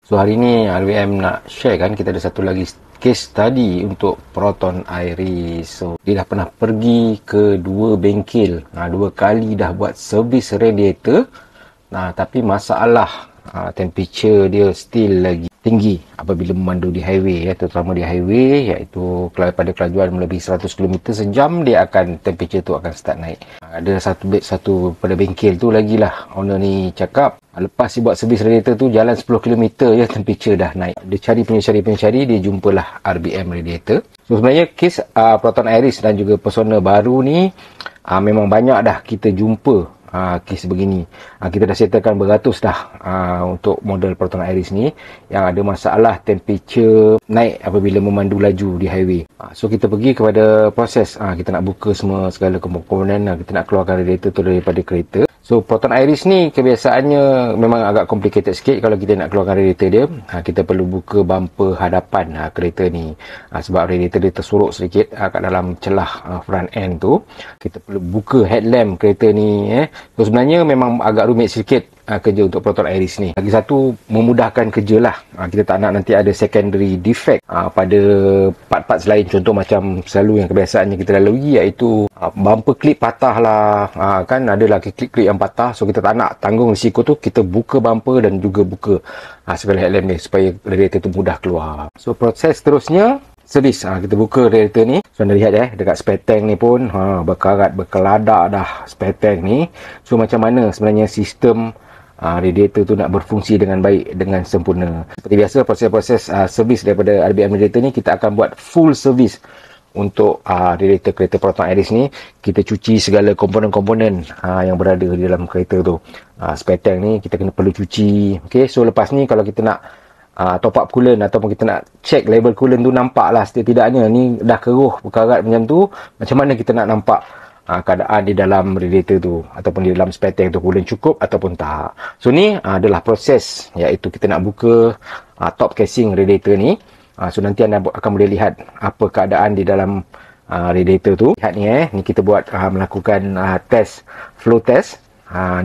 So hari ni RWM nak share kan, kita ada satu lagi case study untuk Proton Iris. So dia dah pernah pergi ke dua bengkel, dua kali dah buat servis radiator, tapi masalah temperature dia still lagi tinggi apabila memandu di highway, terutama di highway, iaitu pada kelajuan melebihi 100 km sejam, dia akan temperature tu akan start naik. Ada satu pada bengkel tu lagi lah, owner ni cakap lepas dia buat servis radiator tu jalan 10 km temperature dah naik. Dia cari, dia jumpalah RBM radiator. So sebenarnya kes Proton Iris dan juga Persona baru ni memang banyak dah kita jumpa kes begini. Kita dah settlekan beratus dah untuk model Proton Iris ni yang ada masalah temperature naik apabila memandu laju di highway. So kita pergi kepada proses, kita nak buka segala komponen, kita nak keluarkan radiator tu daripada kereta. So Proton Iris ni kebiasaannya memang agak complicated sikit kalau kita nak keluarkan radiator dia. Kita perlu buka bumper hadapan kereta ni, sebab radiator dia tersorok sedikit kat dalam celah front end tu. Kita perlu buka headlamp kereta ni. So sebenarnya memang agak rumit sikit kerja untuk Proton Iris ni. Lagi satu, memudahkan kerja lah. Kita tak nak nanti ada secondary defect pada part-parts lain. Contoh macam selalu yang kebiasaannya kita lalui, iaitu bumper clip patah lah. Kan adalah clip yang patah. So kita tak nak tanggung risiko tu. Kita buka bumper dan juga buka segala headlamp ni supaya radiator tu mudah keluar. So proses terusnya servis. Kita buka radiator ni. So anda lihat dekat spare tank ni pun berkarat, berkeladak dah spare tank ni. So macam mana sebenarnya sistem radiator tu nak berfungsi dengan baik, dengan sempurna. Seperti biasa, proses-proses servis daripada RBM radiator ni, kita akan buat full servis untuk radiator kereta Proton Iris ni. Kita cuci segala komponen-komponen yang berada di dalam kereta tu. Spare tank ni kita perlu cuci. Okay, so lepas ni kalau kita nak top up coolant ataupun kita nak check level coolant tu, nampak lah setidaknya ni dah keruh berkarat macam tu, macam mana kita nak nampak keadaan di dalam radiator tu ataupun di dalam spare tank tu, coolant cukup ataupun tak. So ni adalah proses, iaitu kita nak buka top casing radiator ni. So nanti anda akan boleh lihat apa keadaan di dalam radiator tu. Lihat ni ni kita buat melakukan test, flow test.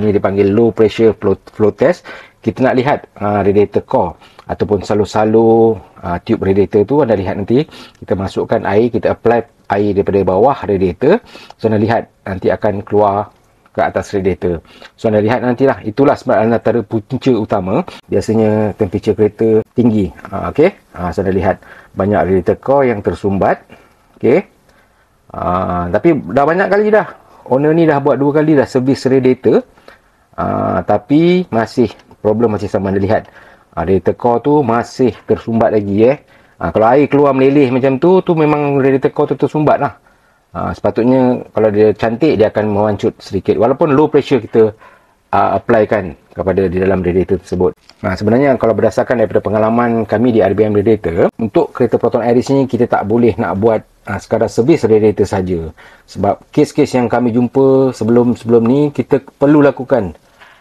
Ni dipanggil low pressure flow test. Kita nak lihat radiator core ataupun salo-salo tube radiator tu. Anda lihat nanti kita masukkan air, kita apply air daripada bawah radiator. So anda lihat nanti akan keluar ke atas radiator. So anda lihat nantilah, itulah sebab antara punca utama biasanya temperature kereta tinggi. Okey. So anda lihat banyak radiator core yang tersumbat. Okey. Tapi dah banyak kali dah. Owner ni dah buat 2 kali dah servis radiator. Tapi problem masih sama. Anda lihat radiator core tu masih tersumbat lagi. Kalau air keluar meleleh macam tu memang radiator core tu tersumbat lah. Sepatutnya kalau dia cantik, dia akan mewancut sedikit walaupun low pressure kita applykan kepada di dalam radiator tersebut. Sebenarnya kalau berdasarkan daripada pengalaman kami di RBM radiator, untuk kereta Proton Iris ni kita tak boleh nak buat sekadar servis radiator saja. Sebab kes-kes yang kami jumpa sebelum ni, kita perlu lakukan,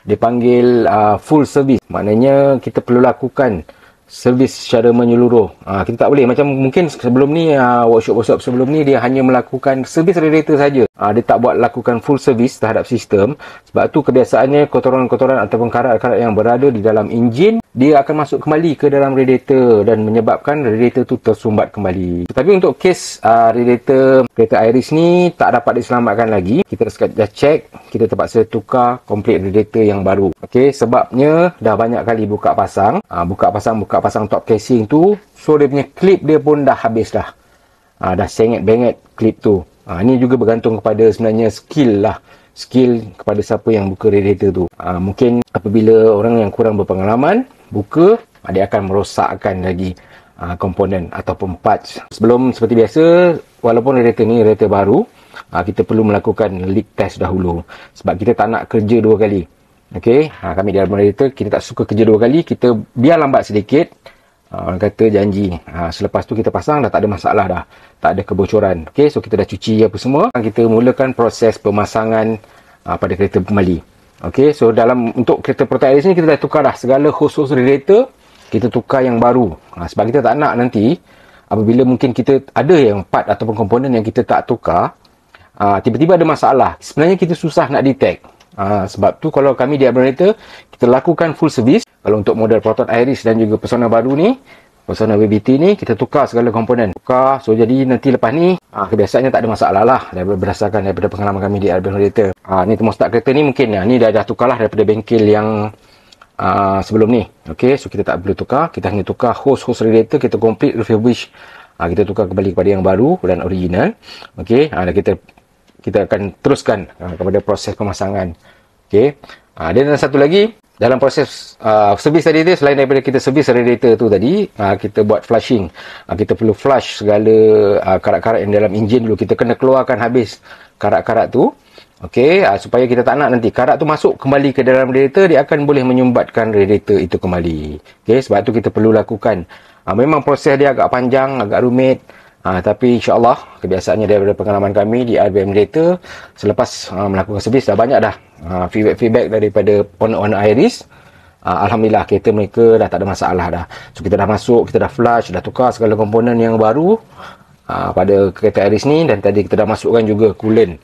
dipanggil full service. Maknanya kita perlu lakukan servis secara menyeluruh. Kita tak boleh macam mungkin sebelum ni, workshop sebelum ni dia hanya melakukan servis radiator saja. Dia tak buat lakukan full servis terhadap sistem. Sebab tu kebiasaannya kotoran-kotoran ataupun karat-karat yang berada di dalam enjin, dia akan masuk kembali ke dalam radiator dan menyebabkan radiator tu tersumbat kembali. Tetapi untuk kes radiator kereta Iris ni tak dapat diselamatkan lagi. Kita dah check, kita terpaksa tukar komplit radiator yang baru. Okey, sebabnya dah banyak kali buka pasang top casing tu. So dia punya clip dia pun dah habis dah. Dah sengit-bengit clip tu. Ini juga bergantung kepada sebenarnya skill kepada siapa yang buka radiator tu. Mungkin apabila orang yang kurang berpengalaman buka, dia akan merosakkan lagi komponen ataupun parts. Seperti biasa, walaupun radiator ni radiator baru, kita perlu melakukan leak test dahulu. Sebab kita tak nak kerja 2 kali. Okey, kami di dalam radiator, kita tak suka kerja 2 kali. Kita biar lambat sedikit, orang kata janji. Selepas tu kita pasang, dah tak ada masalah dah. Tak ada kebocoran. Okey, so kita dah cuci apa semua. Kita mulakan proses pemasangan pada kereta kembali. Okey, so untuk kereta Proton Iris ni, kita dah tukar dah segala hose radiator. Kita tukar yang baru. Sebab kita tak nak nanti, apabila mungkin kita ada yang part ataupun komponen yang kita tak tukar, tiba-tiba ada masalah. Sebenarnya kita susah nak detect. Sebab tu kalau kami di Urban Radiator, kita lakukan full service. Kalau untuk model Proton Iris dan juga Persona baru ni, Persona WBT ni, kita tukar segala komponen. So jadi nanti lepas ni, kebiasaannya tak ada masalah lah berdasarkan daripada pengalaman kami di Urban Radiator. Ni termostat kereta ni mungkin ni dah tukar lah daripada bengkel yang sebelum ni. Okay, so kita tak perlu tukar. Kita hanya tukar hose radiator, kita complete refurbish. Kita tukar kembali kepada yang baru dan original. Okay, dan kita akan teruskan kepada proses pemasangan. Okay, dan satu lagi, dalam proses servis tadi tu, selain daripada kita servis radiator tu tadi, kita buat flushing. Kita perlu flush segala karat-karat yang dalam enjin dulu. Kita kena keluarkan habis karat-karat tu. Okey, supaya kita tak nak nanti karat tu masuk kembali ke dalam radiator, dia akan boleh menyumbatkan radiator itu kembali. Okey, sebab tu kita perlu lakukan. Memang proses dia agak panjang, agak rumit. Tapi insyaAllah, kebiasaannya daripada pengalaman kami di RBM Radiator, selepas melakukan servis, dah banyak dah feedback daripada owner Iris. Alhamdulillah, kereta mereka dah tak ada masalah dah. So, kita dah masuk, kita dah flush, dah tukar segala komponen yang baru pada kereta Iris ni. Dan tadi kita dah masukkan juga coolant.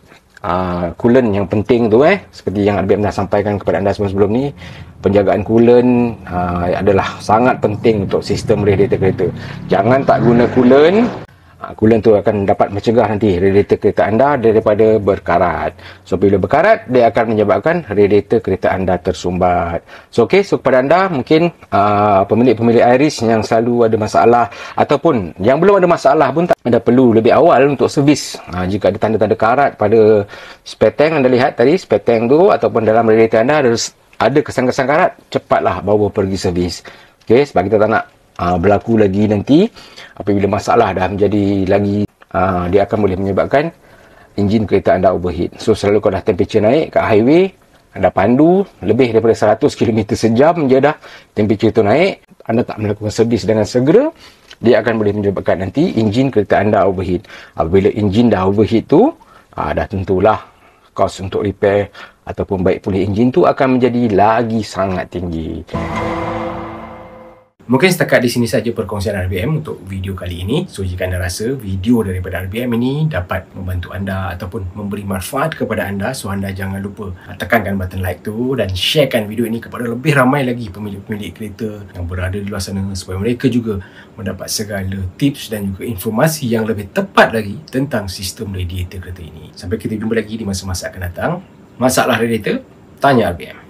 Coolant yang penting tu seperti yang RBM dah sampaikan kepada anda sebelum ni, penjagaan coolant adalah sangat penting untuk sistem radiator kereta. Jangan tak guna coolant. Coolant tu akan dapat mencegah nanti radiator kereta anda daripada berkarat. So bila berkarat, dia akan menyebabkan radiator kereta anda tersumbat. So okey, so kepada anda mungkin pemilik-pemilik Iris yang selalu ada masalah ataupun yang belum ada masalah pun, tak ada perlu lebih awal untuk servis. Jika ada tanda-tanda karat pada spare tank anda lihat tadi, spare tank tu ataupun dalam radiator anda ada kesan-kesan karat, cepatlah bawa pergi servis. Okey, sebab kita tak nak berlaku lagi nanti apabila masalah dah menjadi lagi, dia akan boleh menyebabkan enjin kereta anda overheat. So selalu kalau dah temperature naik kat highway, anda pandu lebih daripada 100 km sejam je dah temperature tu naik, anda tak melakukan servis dengan segera, dia akan boleh menyebabkan nanti enjin kereta anda overheat. Apabila enjin dah overheat tu, dah tentulah kos untuk repair ataupun baik pulih enjin tu akan menjadi lagi sangat tinggi. Mungkin setakat di sini saja perkongsian RBM untuk video kali ini. So jika anda rasa video daripada RBM ini dapat membantu anda ataupun memberi manfaat kepada anda, so anda jangan lupa tekankan button like tu dan sharekan video ini kepada lebih ramai lagi pemilik-pemilik kereta yang berada di luar sana, supaya mereka juga mendapat segala tips dan juga informasi yang lebih tepat lagi tentang sistem radiator kereta ini. Sampai kita jumpa lagi di masa-masa akan datang. Masalah radiator, tanya RBM.